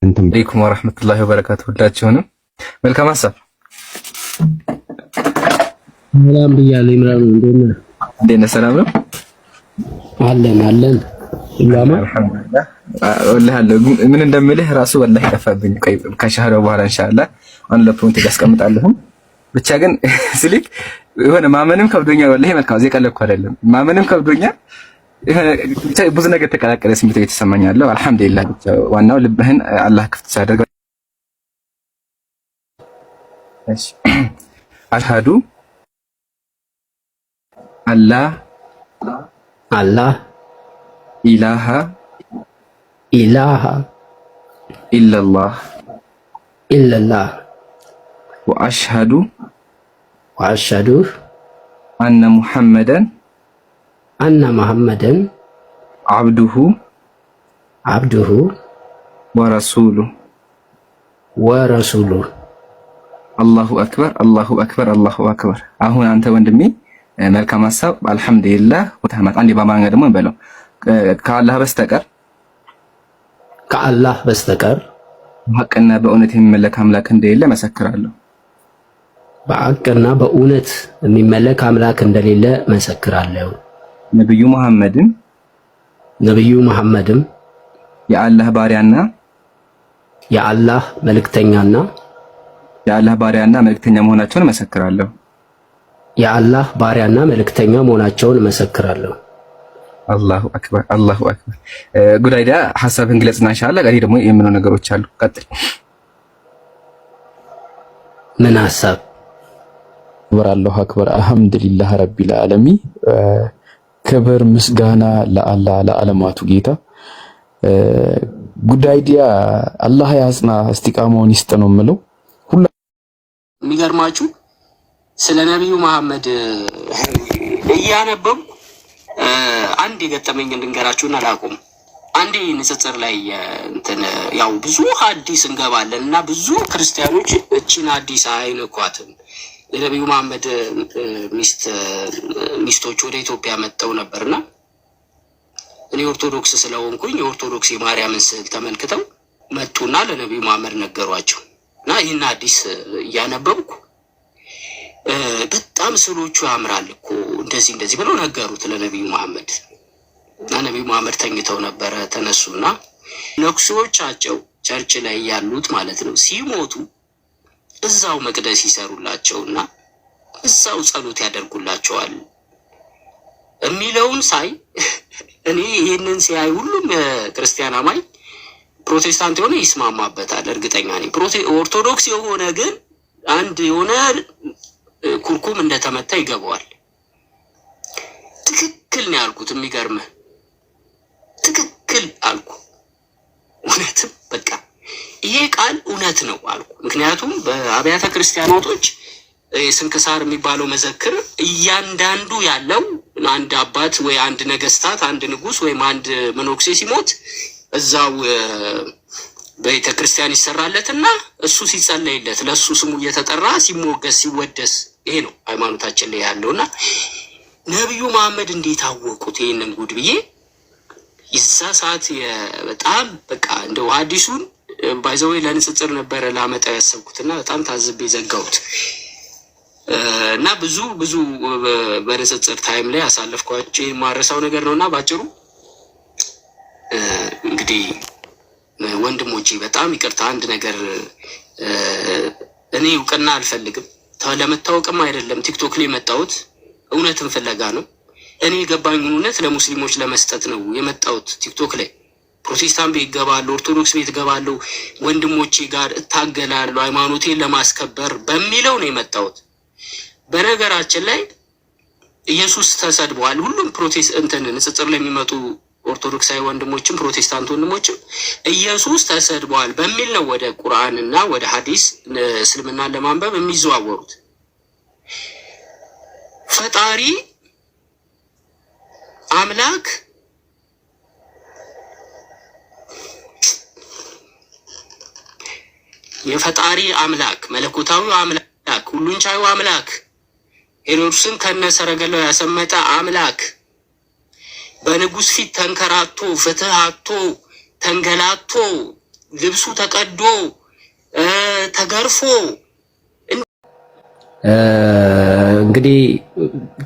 አለይኩም ወራህመቱላሂ ወበረካቱ። ሁላችሁንም መልካም ሀሳብ ሰላም ብያለሁ። ኢምራን እንዴት ነህ? ሰላም ነው አለን ኢላማ አልሐምዱሊላህ። ወላሂ ምን እንደምልህ ራሱ ወላሂ ጠፋብኝ። ቆይ ከሻህዳው በኋላ ኢንሻአላህ አሁን ለፖይንት ያስቀምጣለሁ። ብቻ ግን ስልክ የሆነ ማመንም ከብዶኛል። ወላሂ መልካም እዚህ ቀለብኩ አይደለም ማመንም ከብዶኛል። ብዙ ነገር ተቀላቀለ ስሜት የተሰማኛለሁ። አልሐምዱሊላህ ብቻ ዋናው ልብህን አላህ ክፍት ሲያደርግ እሺ አሽሃዱ አላህ ኢላሃ ኢላላህ ወአሽሃዱ አነ ሙሐመደን አብዱሁ ወረሱሉሁ አላሁ አክበር። አሁን አንተ ወንድሜ መልካም ሀሳብ አልሐምዱሊላህ ወተህመት አንዴ በአማርኛ ደግሞ እንበለው ከአላህ በስተቀር በሐቅና በእውነት የሚመለክ አምላክ እንደሌለ መሰክራለሁ። በሐቅና በእውነት የሚመለክ አምላክ እንደሌለ መሰክራለሁ። ነብዩ መሐመድም የአላህ ባሪያና መልእክተኛ መሆናቸውን መሰክራለሁ። የአላህ ባሪያና መልእክተኛ መሆናቸውን መሰክራለሁ። አላሁ አክበር። ጉድ አይዲያ ሐሳብን ግለጽና ኢንሻአላህ ጋር ደግሞ የምነው ነገሮች አሉ። ቀጥል። ምን ሐሳብ? አላሁ አክበር። አልሐምዱሊላህ ረቢል ዓለሚን። ክብር ምስጋና ለአላህ ለዓለማቱ ጌታ። ጉድ አይዲያ አላህ ያጽና እስቲቃማውን ይስጥ ነው የምለው። የሚገርማችሁ ስለ ነብዩ መሐመድ እያነበብኩ አንድ የገጠመኝ እንድንገራችሁና ላቁም። አንዴ ንጽጽር ላይ ያው ብዙ ሐዲስ እንገባለን እና ብዙ ክርስቲያኖች እቺን ሐዲስ አይንኳትም። የነብዩ መሐመድ ሚስቶች ወደ ኢትዮጵያ መጥተው ነበርና እኔ ኦርቶዶክስ ስለሆንኩኝ የኦርቶዶክስ የማርያምን ስዕል ተመልክተው መጡና ለነብዩ መሐመድ ነገሯቸው እና ይህን ሐዲስ እያነበብኩ በጣም ስዕሎቹ ያምራል እኮ እንደዚህ ብለው ነገሩት ለነብዩ መሐመድ። እና ነብዩ መሐመድ ተኝተው ነበረ። ተነሱና ነክሶቻቸው ቸርች ላይ ያሉት ማለት ነው ሲሞቱ እዛው መቅደስ ይሰሩላቸውና እዛው ጸሎት ያደርጉላቸዋል የሚለውን ሳይ እኔ ይሄንን ሲያይ ሁሉም ክርስቲያን አማኝ ፕሮቴስታንት የሆነ ይስማማበታል እርግጠኛ ነኝ። ኦርቶዶክስ የሆነ ግን አንድ የሆነ ኩርኩም እንደተመታ ይገባዋል። ትክክል ነው ያልኩት። የሚገርምህ ትክክል አልኩ። እውነትም በቃ ይሄ ቃል እውነት ነው አልኩ። ምክንያቱም በአብያተ ክርስቲያናቶች ስንክሳር የሚባለው መዘክር እያንዳንዱ ያለው አንድ አባት ወይ አንድ ነገስታት አንድ ንጉስ ወይም አንድ መነኩሴ ሲሞት እዛው ቤተ ክርስቲያን ይሰራለትና እሱ ሲጸለይለት ለሱ ስሙ እየተጠራ ሲሞገስ ሲወደስ ይሄ ነው ሃይማኖታችን ላይ ያለውና ነብዩ መሐመድ እንዴት አወቁት ይሄንን ጉድ ብዬ ይዛ ሰዓት በጣም በቃ እንደው ሐዲሱን ባይዘው ለንጽጽር ነበር ላመጣ ያሰብኩትና በጣም ታዝቤ ዘጋሁት። እና ብዙ በንጽጽር ታይም ላይ አሳለፍኳቸው የማረሳው ነገር ነውና ባጭሩ እንግዲህ ወንድሞቼ በጣም ይቅርታ። አንድ ነገር እኔ እውቅና አልፈልግም፣ ለመታወቅም አይደለም ቲክቶክ ላይ የመጣሁት እውነትን ፍለጋ ነው። እኔ የገባኝ እውነት ለሙስሊሞች ለመስጠት ነው የመጣሁት። ቲክቶክ ላይ ፕሮቴስታንት ቤት ገባለሁ፣ ኦርቶዶክስ ቤት ገባለሁ፣ ወንድሞቼ ጋር እታገላለሁ ሃይማኖቴን ለማስከበር በሚለው ነው የመጣሁት። በነገራችን ላይ ኢየሱስ ተሰድቧል። ሁሉም ንጽጽር ላይ የሚመጡ ኦርቶዶክሳዊ ወንድሞችም ፕሮቴስታንት ወንድሞችም ኢየሱስ ተሰድቧል በሚል ነው ወደ ቁርአንና ወደ ሐዲስ እስልምናን ለማንበብ የሚዘዋወሩት። ፈጣሪ አምላክ የፈጣሪ አምላክ መለኮታዊ አምላክ ሁሉን ቻዩ አምላክ ሄሮድስን ከነሰረገላው ያሰመጠ አምላክ በንጉስ ፊት ተንከራቶ ፍትህ አጥቶ ተንገላቶ ልብሱ ተቀዶ ተገርፎ እንግዲህ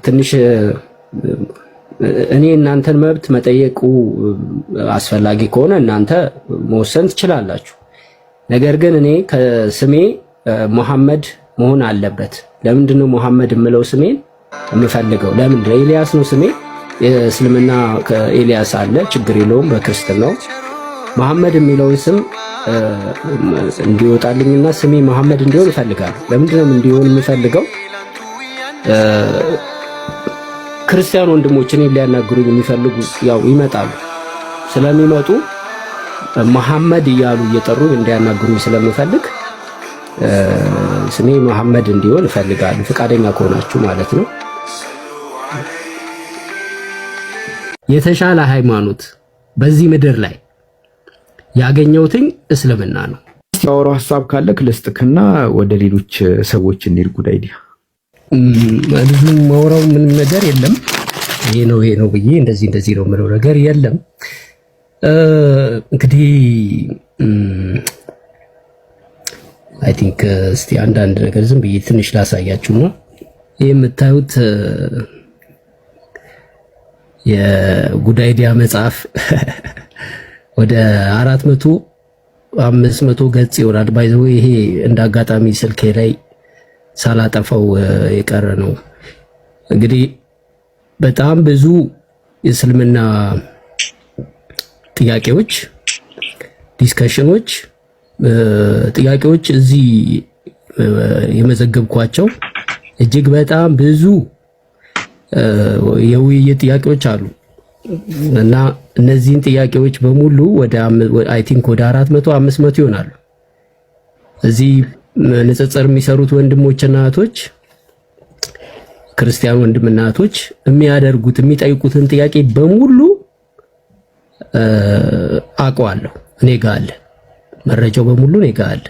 ትንሽ እኔ እናንተን መብት መጠየቁ አስፈላጊ ከሆነ እናንተ መወሰን ትችላላችሁ። ነገር ግን እኔ ከስሜ መሐመድ መሆን አለበት። ለምንድነው መሐመድ የምለው ስሜን የምፈልገው? ለምንድነው? ኤልያስ ነው ስሜ። እስልምና ከኤልያስ አለ፣ ችግር የለውም። በክርስትናው መሐመድ የሚለውን ስም እንዲወጣልኝና ስሜ መሐመድ እንዲሆን እፈልጋለሁ። ለምንድነው እንዲሆን የምፈልገው? ክርስቲያን ወንድሞች እኔን ሊያናግሩኝ የሚፈልጉ ያው ይመጣሉ። ስለሚመጡ መሐመድ እያሉ እየጠሩኝ እንዲያናግሩኝ ስለምፈልግ ስሜ መሐመድ እንዲሆን እፈልጋለሁ። ፈቃደኛ ከሆናችሁ ማለት ነው። የተሻለ ሃይማኖት በዚህ ምድር ላይ ያገኘሁትኝ እስልምና ነው። ያወራው ሐሳብ ካለ ክለስጥክና ወደ ሌሎች ሰዎች እንሂድ። ጉዳይ ዲያ ብዙም ማውራው ምንም ነገር የለም። ይሄ ነው ብዬ እንደዚህ ነው የምለው ነገር የለም። እንግዲህ አይ ቲንክ እስቲ አንዳንድ ነገር ዝም ብዬ ትንሽ ላሳያችሁ ነው። ይሄ የምታዩት የጉዳይ ዲያ መጽሐፍ ወደ 400 500 ገጽ ይሆናል። ባይዘው ይሄ እንዳጋጣሚ ስልኬ ላይ ሳላጠፋው የቀረ ነው። እንግዲህ በጣም ብዙ የእስልምና ጥያቄዎች፣ ዲስከሽኖች፣ ጥያቄዎች እዚህ የመዘገብኳቸው እጅግ በጣም ብዙ የውይይት ጥያቄዎች አሉ እና እነዚህን ጥያቄዎች በሙሉ ወደ አይ ቲንክ ወደ 400 500 ይሆናሉ። እዚህ ንጽጽር የሚሰሩት ወንድሞችና እህቶች፣ ክርስቲያን ወንድምና እህቶች የሚያደርጉት የሚጠይቁትን ጥያቄ በሙሉ አውቀዋለሁ። እኔ ጋር አለ መረጃው በሙሉ እኔ ጋር አለ።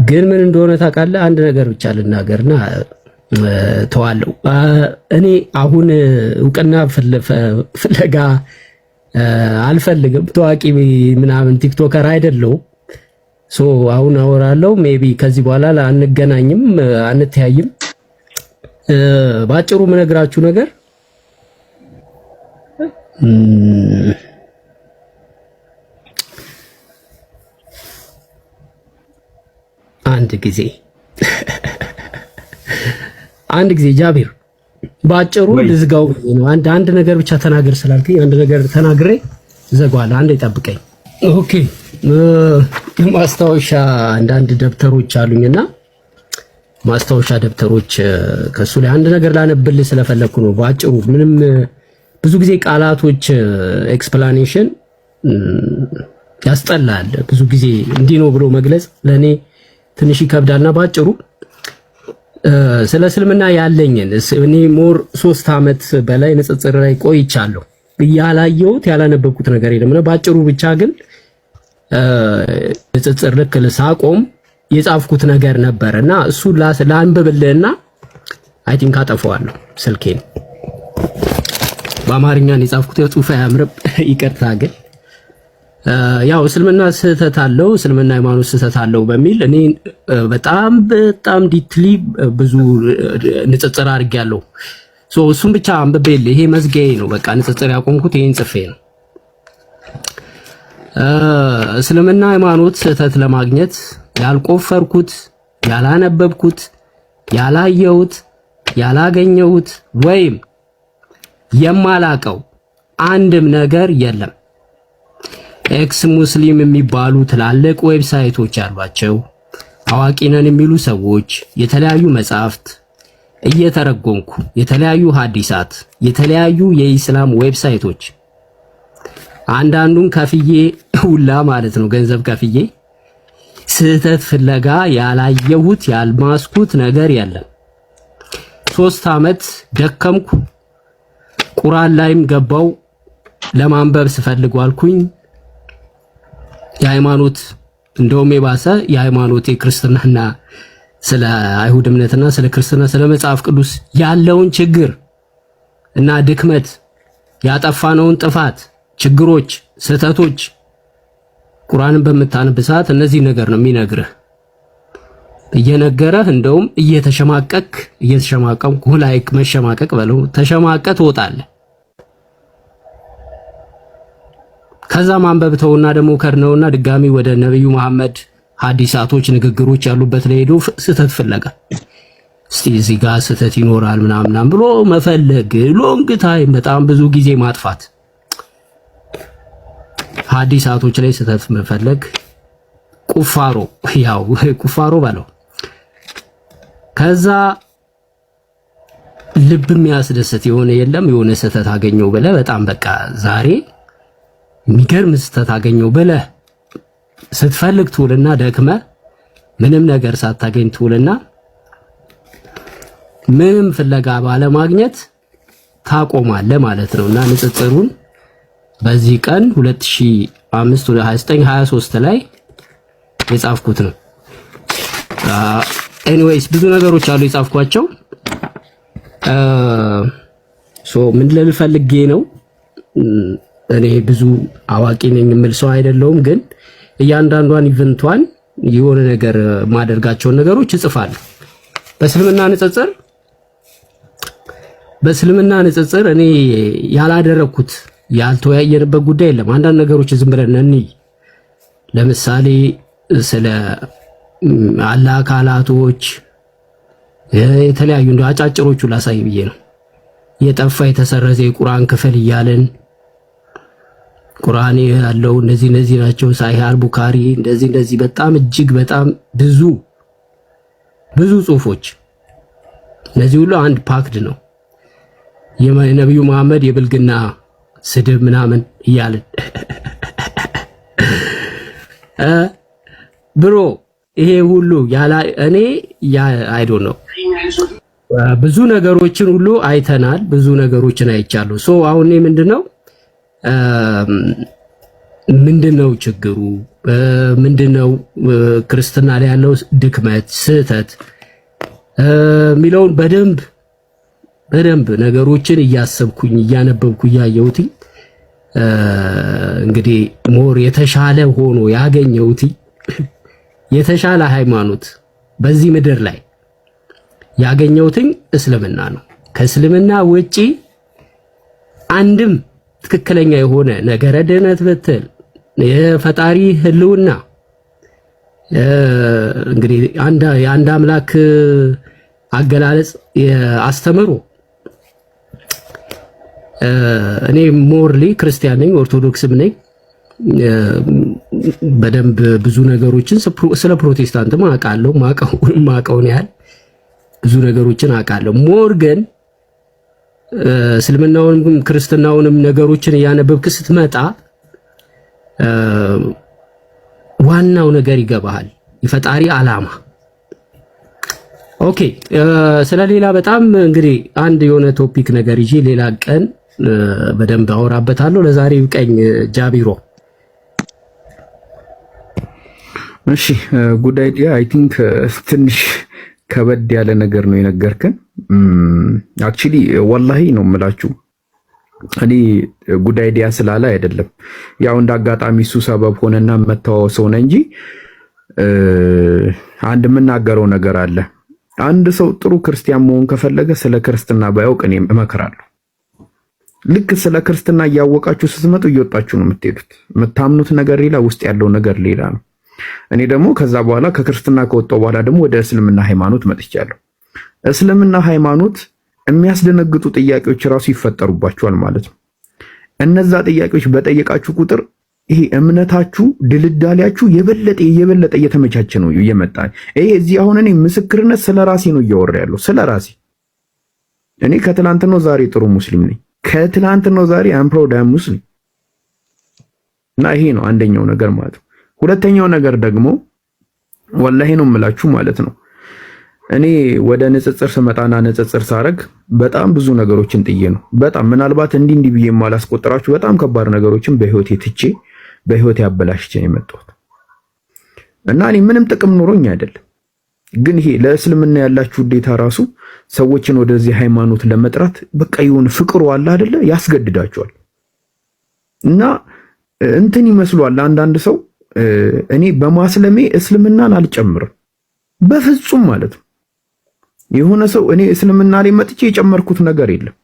ግን ምን እንደሆነ ታውቃለህ? አንድ ነገር ብቻ ልናገርና ተዋለው። እኔ አሁን እውቅና ፍለጋ አልፈልግም። ታዋቂ ምናምን ቲክቶከር አይደለሁም። ሶ አሁን አወራለሁ። ሜቢ ከዚህ በኋላ አንገናኝም፣ አንተያይም። ባጭሩ የምነግራችሁ ነገር አንድ ጊዜ ጃቢር ባጭሩ ልዝጋው ነው። አንድ ነገር ብቻ ተናገር ስላልከኝ አንድ ነገር ተናግሬ ዘጋዋለሁ። አንዴ ጠብቀኝ። ኦኬ። ማስታወሻ አንዳንድ ደብተሮች አሉኝና ማስታወሻ ደብተሮች ከሱ ላይ አንድ ነገር ላነብልህ ስለፈለኩ ነው። ባጭሩ ምንም ብዙ ጊዜ ቃላቶች ኤክስፕላኔሽን ያስጠላል። ብዙ ጊዜ እንዲህ ነው ብሎ መግለጽ ለኔ ትንሽ ይከብዳልና ባጭሩ ስለ እስልምና ያለኝን እኔ ሞር 3 ዓመት በላይ ንጽጽር ላይ ቆይቻለሁ። ያላየሁት ያላነበብኩት ነገር የለም። ባጭሩ ብቻ ግን ንጽጽር ልክ ሳቆም የጻፍኩት ነገር ነበርና እሱ ላንብብልህና አይ ቲንክ አጠፋዋለሁ ስልኬን። በአማርኛ ነው የጻፍኩት። የጽሁፍ አያምርም፣ ይቅርታ። ግን ያው እስልምና ስህተት አለው፣ እስልምና ሃይማኖት ስህተት አለው በሚል እኔ በጣም ዲትሊ ብዙ ንጽጽር አድርጌያለሁ። እሱም ብቻ አንብቤልህ ይሄ መዝጊያዬ ነው። በቃ ንጽጽር ያቆምኩት ይሄን ጽፌ ነው። እስልምና ሃይማኖት ስህተት ለማግኘት ያልቆፈርኩት፣ ያላነበብኩት፣ ያላየሁት፣ ያላገኘሁት ወይም የማላቀው አንድም ነገር የለም። ኤክስ ሙስሊም የሚባሉ ትላልቅ ዌብሳይቶች ያሏቸው አዋቂ ነን የሚሉ ሰዎች የተለያዩ መጻሕፍት እየተረጎምኩ የተለያዩ ሐዲሳት የተለያዩ የኢስላም ዌብሳይቶች አንዳንዱን ከፍዬ ሁላ ማለት ነው ገንዘብ ከፍዬ ስህተት ፍለጋ ያላየሁት ያልማስኩት ነገር የለም። 3 ዓመት ደከምኩ። ቁርአን ላይም ገባው ለማንበብ ስፈልግ ዋልኩኝ። የሃይማኖት እንደውም የባሰ የሃይማኖት የክርስትናና ስለ አይሁድ እምነትና ስለ ክርስትና ስለ መጽሐፍ ቅዱስ ያለውን ችግር እና ድክመት ያጠፋነውን ጥፋት፣ ችግሮች፣ ስህተቶች ቁርአንን በምታነብ ሰዓት እነዚህ ነገር ነው የሚነግርህ። እየነገረህ እንደውም እየተሸማቀቅ ላይክ መሸማቀቅ በለው ተሸማቀ ትወጣለህ። ከዛ ማንበብ ተውና ደግሞ ከርነውና ድጋሚ ወደ ነብዩ መሐመድ ሐዲሳቶች ንግግሮች ያሉበት ላይ ሄዶ ስህተት ፍለጋ እስቲ እዚህ ጋር ስህተት ይኖራል ምናምን ብሎ መፈለግ ሎንግ ታይም በጣም ብዙ ጊዜ ማጥፋት ሐዲሳቶች ላይ ስህተት መፈለግ ቁፋሮ ባለው ከዛ ልብ የሚያስደስት የሆነ ስህተት አገኘው ብለህ በጣም በቃ ዛሬ የሚገርም ስህተት አገኘው ብለህ ስትፈልግ ትውልና ደክመህ ምንም ነገር ሳታገኝ ትውልና ምንም ፍለጋ ባለማግኘት ታቆማለህ ማለት ነውና ንጽጽሩን በዚህ ቀን 2005 ወደ 2923 ላይ የጻፍኩት ነው። ኤኒዌይስ ብዙ ነገሮች አሉ የጻፍኳቸው። ምን ልፈልጌ ነው እኔ ብዙ አዋቂ ነኝ የምል ሰው አይደለሁም፣ ግን እያንዳንዷን ኢቨንቷን የሆነ ነገር ማደርጋቸውን ነገሮች እጽፋለሁ። በእስልምና ንጽጽር እኔ ያላደረኩት ያልተወያየንበት ጉዳይ የለም። አንዳንድ ነገሮች ዝም ብለን እንይ። ለምሳሌ ስለ አላህ አካላቶች የተለያዩ እንደው አጫጭሮቹ ላሳይ ብዬ ነው። የጠፋ የተሰረዘ የቁርአን ክፍል እያለን ቁርአን ያለው እነዚህ ናቸው። ሳሂህ አልቡኻሪ እንደዚህ በጣም እጅግ በጣም ብዙ ጽሁፎች እነዚህ ሁሉ አንድ ፓክድ ነው። የነብዩ መሐመድ የብልግና ስድብ ምናምን እያለን ብሮ ይሄ ሁሉ እኔ አይ ዶንት ኖ ብዙ ነገሮችን ሁሉ አይተናል። ብዙ ነገሮችን አይቻለሁ። ሶ አሁን ምንድነው ችግሩ? ምንድነው ክርስትና ላይ ያለው ድክመት፣ ስህተት የሚለውን በደንብ ነገሮችን እያሰብኩኝ እያነበብኩ እያየሁት እንግዲህ ሞር የተሻለ ሆኖ ያገኘሁት የተሻለ ሃይማኖት በዚህ ምድር ላይ ያገኘሁት እስልምና ነው። ከእስልምና ውጪ አንድም ትክክለኛ የሆነ ነገረ ድህነት ብትል የፈጣሪ ህልውና እንግዲህ የአንድ አምላክ አገላለጽ አስተምሮ እኔ ሞርሊ ክርስቲያን ነኝ፣ ኦርቶዶክስም ነኝ። በደንብ ብዙ ነገሮችን ስለ ፕሮቴስታንትም አውቃለሁ። ማውቀውን ያህል ብዙ ነገሮችን አውቃለሁ። ሞር ግን እስልምናውንም ክርስትናውንም ነገሮችን እያነበብክ ስትመጣ ዋናው ነገር ይገባሃል፣ የፈጣሪ ዓላማ። ኦኬ ስለሌላ በጣም እንግዲህ አንድ የሆነ ቶፒክ ነገር ይዤ ሌላ ቀን በደንብ አወራበታለሁ። ለዛሬ ይብቃኝ ጃቢሮ። እሺ ጉድ አይዲያ። አይ ቲንክ ትንሽ ከበድ ያለ ነገር ነው የነገርከን። አክቹሊ ወላሂ ነው የምላችሁ እኔ ጉድ አይዲያ ስላለ አይደለም፣ ያው እንደ አጋጣሚ እሱ ሰበብ ሆነና መተዋወሰው ነው እንጂ አንድ የምናገረው ነገር አለ። አንድ ሰው ጥሩ ክርስቲያን መሆን ከፈለገ ስለ ክርስትና ባያውቅ እኔ እመክራለሁ። ልክ ስለ ክርስትና እያወቃችሁ ስትመጡ እየወጣችሁ ነው የምትሄዱት። የምታምኑት ነገር ሌላ፣ ውስጥ ያለው ነገር ሌላ ነው። እኔ ደግሞ ከዛ በኋላ ከክርስትና ከወጣሁ በኋላ ደግሞ ወደ እስልምና ሃይማኖት መጥቻለሁ። እስልምና ሃይማኖት የሚያስደነግጡ ጥያቄዎች ራሱ ይፈጠሩባችኋል ማለት ነው። እነዛ ጥያቄዎች በጠየቃችሁ ቁጥር ይሄ እምነታችሁ ድልዳሌያችሁ የበለጠ እየተመቻቸ ነው እየመጣ። ይሄ እዚህ አሁን እኔ ምስክርነት ስለራሴ ነው እያወራ ያለው ስለራሴ። እኔ ከትላንት ነው ዛሬ ጥሩ ሙስሊም ነኝ። ከትላንት ነው ዛሬ አም ፕራውድ አም ሙስሊም። እና ይሄ ነው አንደኛው ነገር ማለት ነው። ሁለተኛው ነገር ደግሞ ወላሂ ነው የምላችሁ ማለት ነው። እኔ ወደ ንጽጽር ስመጣና ንጽጽር ሳረግ በጣም ብዙ ነገሮችን ጥዬ ነው። በጣም ምናልባት እንዲህ ብዬ የማላስቆጥራችሁ በጣም ከባድ ነገሮችን በህይወቴ ትቼ በህይወቴ አበላሽቼ ነው የመጣሁት። እና እኔ ምንም ጥቅም ኖሮኝ አይደለም፣ ግን ይሄ ለእስልምና ያላችሁ ውዴታ ራሱ ሰዎችን ወደዚህ ሃይማኖት ለመጥራት በቃ ይሁን ፍቅሩ አለ አይደለ ያስገድዳቸዋል። እና እንትን ይመስሏል አንዳንድ ሰው እኔ በማስለሜ እስልምናን አልጨምርም በፍጹም ማለት ነው። የሆነ ሰው እኔ እስልምና ላይ መጥቼ የጨመርኩት ነገር የለም።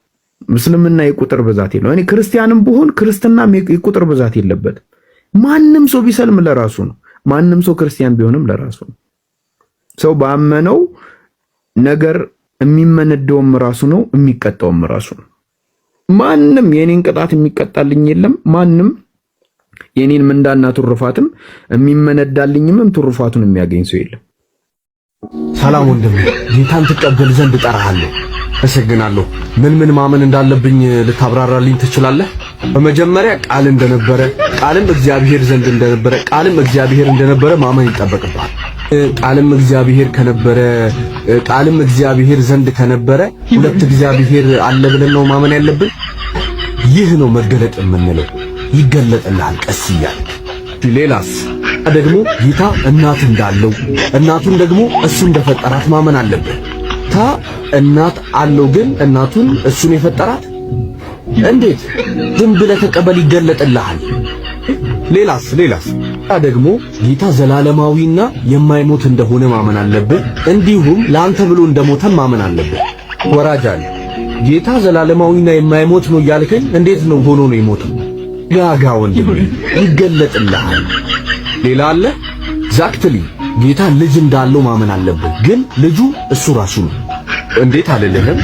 እስልምና የቁጥር ብዛት የለው። እኔ ክርስቲያንም ብሆን ክርስትናም የቁጥር ብዛት የለበትም። ማንም ሰው ቢሰልም ለራሱ ነው። ማንም ሰው ክርስቲያን ቢሆንም ለራሱ ነው። ሰው ባመነው ነገር የሚመነደውም ራሱ ነው፣ የሚቀጣውም ራሱ ነው። ማንም የኔን ቅጣት የሚቀጣልኝ የለም። ማንም የኔን ምንዳና ትሩፋትም የሚመነዳልኝም ትሩፋቱን የሚያገኝ ሰው የለም። ሰላም ወንድሜ፣ ጌታን ትቀበል ዘንድ እጠራሃለሁ። አመሰግናለሁ። ምን ማመን እንዳለብኝ ልታብራራልኝ ትችላለህ? በመጀመሪያ ቃል እንደነበረ፣ ቃልም እግዚአብሔር ዘንድ እንደነበረ፣ ቃልም እግዚአብሔር እንደነበረ ማመን ይጠበቅብሃል። ቃልም እግዚአብሔር ከነበረ፣ ቃልም እግዚአብሔር ዘንድ ከነበረ ሁለት እግዚአብሔር አለ ብለን ነው ማመን ያለብን። ይህ ነው መገለጥ የምንለው። ይገለጥልሃል ቀስ እያለ። ሌላስ ደግሞ ጌታ እናት እንዳለው እናቱን ደግሞ እሱ እንደፈጠራት ማመን አለብን። እናት አለው ግን እናቱን እሱን የፈጠራት እንዴት? ዝም ብለህ ተቀበል፣ ይገለጥልሃል። ሌላስ ደግሞ ጌታ ዘላለማዊና የማይሞት እንደሆነ ማመን አለብን። እንዲሁም ለአንተ ብሎ እንደሞተም ማመን አለብን። ወራጅ አለ። ጌታ ዘላለማዊና የማይሞት ነው እያልከኝ እንዴት ነው ሆኖ ነው የሞተው? ጋጋ ወንድም ይገለጥልሃል። ሌላ አለ። ዛክትሊ ጌታ ልጅ እንዳለው ማመን አለብን። ግን ልጁ እሱ ራሱ ነው። እንዴት አልልህም።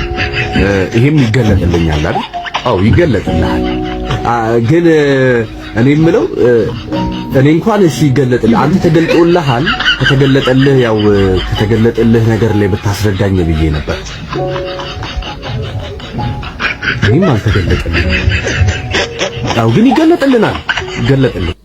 ይሄም ይገለጥልኛል አይደል? አው ይገለጥልሃል። ግን እኔ የምለው እኔ እንኳን እሺ ይገለጥልህ፣ አንተ ተገልጦልሃል። ከተገለጠልህ ነገር ላይ ብታስረዳኝ ብዬ ነበር። እኔም አልተገለጠልኝም። አው ግን ይገለጥልናል። ይገለጥልህ